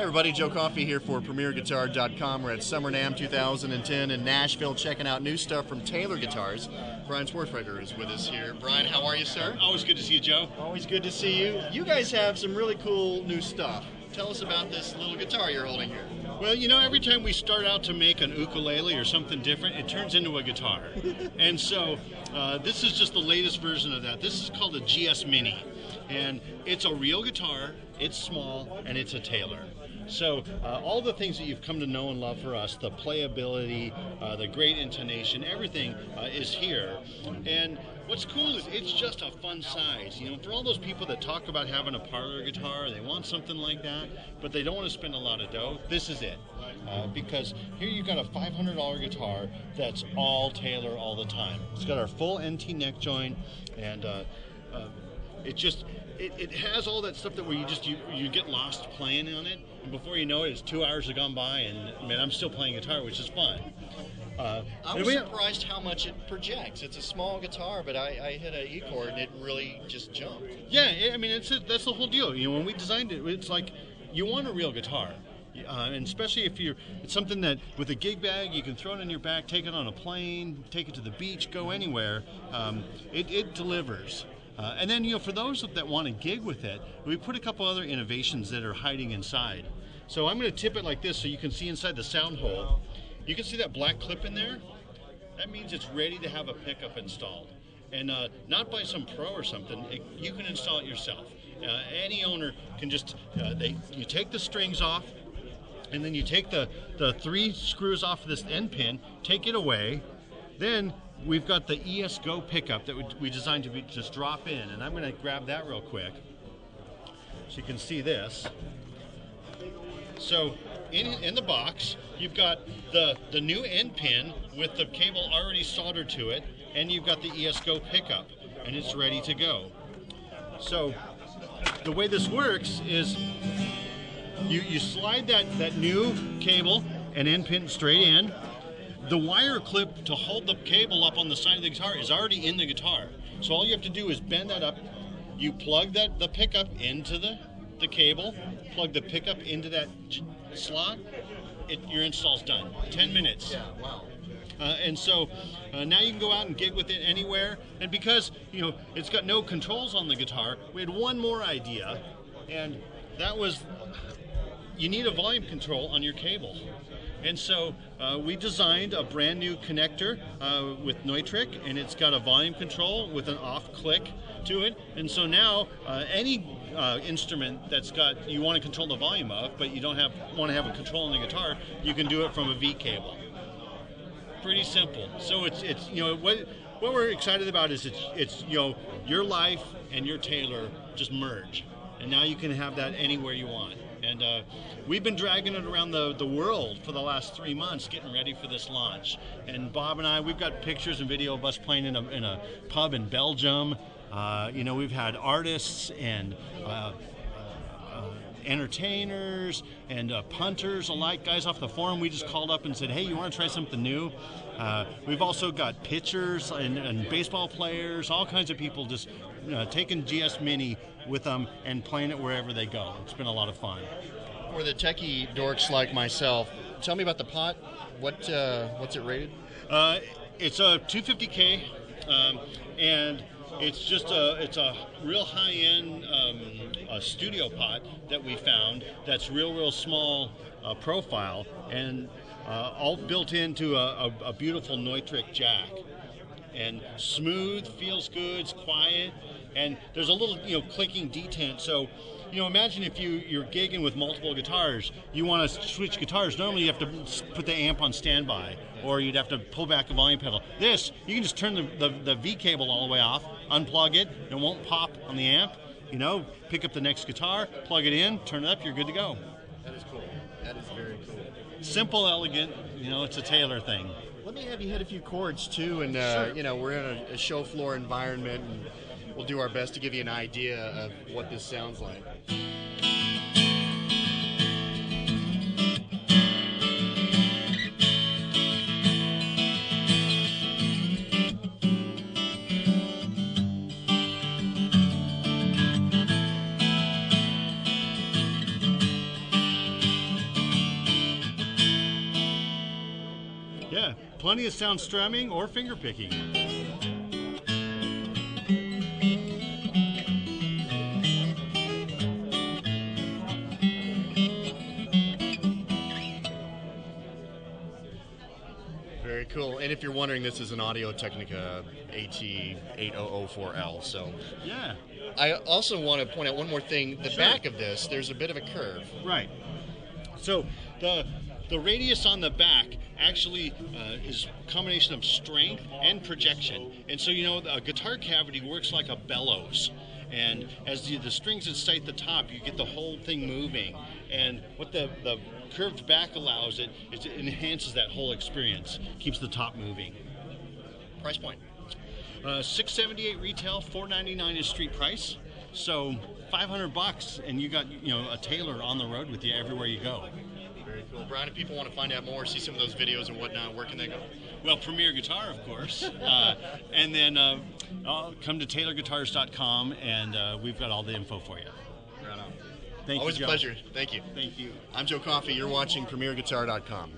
Hi everybody, Joe Coffey here for PremierGuitar.com. We're at Summer NAMM 2010 in Nashville checking out new stuff from Taylor Guitars. Brian Sportswriter is with us here. Brian, how are you, sir? Always good to see you, Joe. Always good to see you. You guys have some really cool new stuff. Tell us about this little guitar you're holding here. Well, you know, every time we start out to make an ukulele or something different, it turns into a guitar. And so this is just the latest version of that. This is called a GS Mini. And it's a real guitar, it's small, and it's a Taylor. So all the things that you've come to know and love for us, the playability, the great intonation, everything is here. And what's cool is it's just a fun size. You know, for all those people that talk about having a parlor guitar, they want something like that, but they don't want to spend a lot of dough, this is it. Because here you've got a $500 guitar that's all Taylor all the time. It's got our full NT neck joint, and it has all that stuff that where you get lost playing on it, and before you know it, it's 2 hours have gone by, and man, I'm still playing guitar, which is fun. I was surprised how much it projects. It's a small guitar, but I hit an E chord and it really just jumped. Yeah, I mean that's the whole deal. You know, when we designed it, it's like you want a real guitar. And especially if it's something that with a gig bag, you can throw it in your back, take it on a plane, take it to the beach, go anywhere. It delivers. And then, you know, for those that want to gig with it, we put a couple other innovations that are hiding inside. So I'm going to tip it like this so you can see inside the sound hole. You can see that black clip in there? That means it's ready to have a pickup installed. And not by some pro or something, you can install it yourself. Any owner can just, you take the strings off, and then you take the 3 screws off of this end pin, take it away, then we've got the ES Go pickup that we designed to just drop in, and I'm going to grab that real quick so you can see this. So in the box, you've got the new end pin with the cable already soldered to it, and you've got the ES Go pickup, and it's ready to go. So the way this works is you slide that new cable and end pin straight in. The wire clip to hold the cable up on the side of the guitar is already in the guitar. So all you have to do is bend that up. You plug the pickup into the cable, plug the pickup into that slot, your install's done. 10 minutes. Yeah, wow. And so now you can go out and gig with it anywhere. And because, you know, it's got no controls on the guitar, we had one more idea, and that was you need a volume control on your cable. And so we designed a brand new connector with Neutrik, and it's got a volume control with an off click to it. And so now any instrument that's got you want to control the volume of, but you don't want to have a control on the guitar, you can do it from a V cable. Pretty simple. So it's you know what we're excited about is it's you know your life and your Taylor just merge, and now you can have that anywhere you want. And we've been dragging it around the world for the last 3 months, getting ready for this launch. And Bob and I, we've got pictures and video of us playing in a pub in Belgium. You know, we've had artists and entertainers and punters alike, guys off the forum. We just called up and said, hey, you want to try something new? We've also got pitchers and baseball players, all kinds of people just taking GS Mini with them and playing it wherever they go. It's been a lot of fun. For the techie dorks like myself, tell me about the pot. What's it rated? It's a 250K, and it's a real high-end studio pot that we found that's real small profile, and all built into a beautiful Neutrik jack. And smooth, feels good, it's quiet, and there's a little clicking detent. So imagine if you're gigging with multiple guitars, you want to switch guitars. Normally you have to put the amp on standby, or you'd have to pull back the volume pedal. This, you can just turn the V cable all the way off, unplug it, it won't pop on the amp. Pick up the next guitar, plug it in, turn it up, you're good to go. That is cool. That is very cool. Simple, elegant, it's a Taylor thing. Let me have you hit a few chords too, and sure. We're in a show floor environment, and we'll do our best to give you an idea of what this sounds like. plenty of sound strumming or finger picking. Very cool. And if you're wondering, this is an Audio-Technica AT8004L. So Yeah. I also want to point out one more thing. The Sure. back of this, there's a bit of a curve. Right. So the radius on the back actually is a combination of strength and projection. And so, a guitar cavity works like a bellows. And as the strings incite the top, you get the whole thing moving. And what the curved back allows it is it enhances that whole experience, keeps the top moving. Price point. $678 retail, $499 is street price. So $500, and you got a Taylor on the road with you everywhere you go. Very cool. Brian, if people want to find out more, see some of those videos and whatnot, where can they go? Well, Premier Guitar, of course, and then come to TaylorGuitars.com, and we've got all the info for you. Right on. Thank Always you, a Joe. pleasure. Thank you. Thank you. I'm Joe Coffey. You're watching PremierGuitar.com.